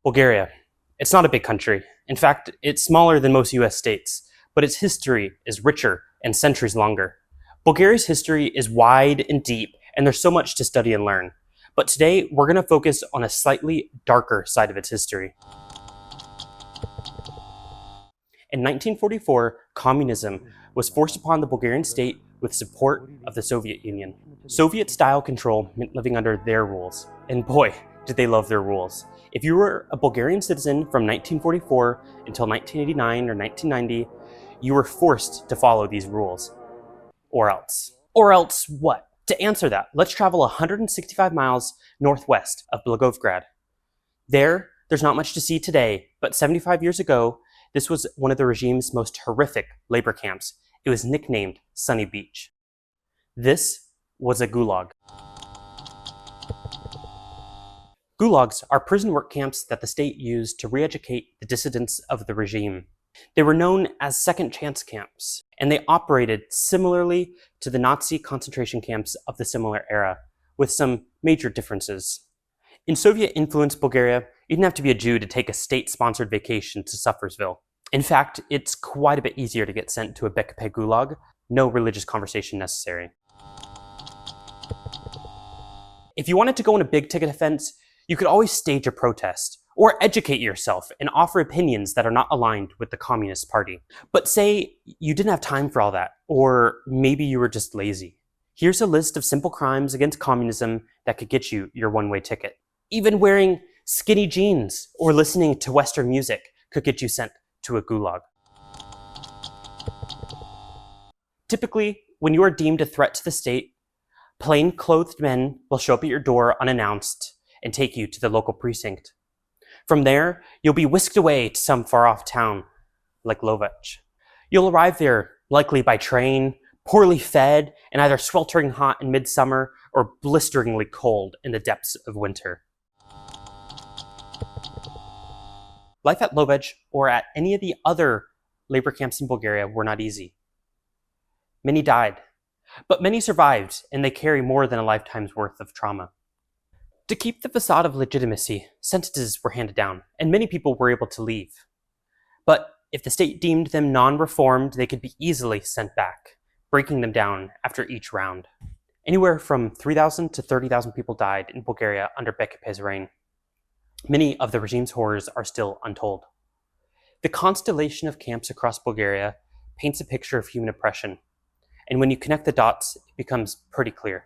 Bulgaria. It's not a big country. In fact, it's smaller than most US states, but its history is richer and centuries longer. Bulgaria's history is wide and deep, and there's so much to study and learn. But today, we're going to focus on a slightly darker side of its history. In 1944, communism was forced upon the Bulgarian state with support of the Soviet Union. Soviet-style control meant living under their rules, and boy, did they love their rules. If you were a Bulgarian citizen from 1944 until 1989 or 1990, you were forced to follow these rules. Or else. Or else what? To answer that, let's travel 165 miles northwest of Blagoevgrad. There's not much to see today, but 75 years ago, this was one of the regime's most horrific labor camps. It was nicknamed Sunny Beach. This was a gulag. Gulags are prison work camps that the state used to re-educate the dissidents of the regime. They were known as second chance camps, and they operated similarly to the Nazi concentration camps of the similar era, with some major differences. In Soviet-influenced Bulgaria, you didn't have to be a Jew to take a state-sponsored vacation to Suffersville. In fact, it's quite a bit easier to get sent to a BKP gulag, no religious conversation necessary. If you wanted to go on a big-ticket offense, you could always stage a protest, or educate yourself and offer opinions that are not aligned with the Communist Party. But say you didn't have time for all that, or maybe you were just lazy. Here's a list of simple crimes against communism that could get you your one-way ticket. Even wearing skinny jeans or listening to Western music could get you sent to a gulag. Typically, when you are deemed a threat to the state, plain-clothed men will show up at your door unannounced and take you to the local precinct. From there, you'll be whisked away to some far-off town, like Lovech. You'll arrive there, likely by train, poorly fed, and either sweltering hot in midsummer or blisteringly cold in the depths of winter. Life at Lovech or at any of the other labor camps in Bulgaria were not easy. Many died, but many survived, and they carry more than a lifetime's worth of trauma. To keep the facade of legitimacy, sentences were handed down, and many people were able to leave. But if the state deemed them non-reformed, they could be easily sent back, breaking them down after each round. Anywhere from 3,000 to 30,000 people died in Bulgaria under BKP's reign. Many of the regime's horrors are still untold. The constellation of camps across Bulgaria paints a picture of human oppression, and when you connect the dots, it becomes pretty clear.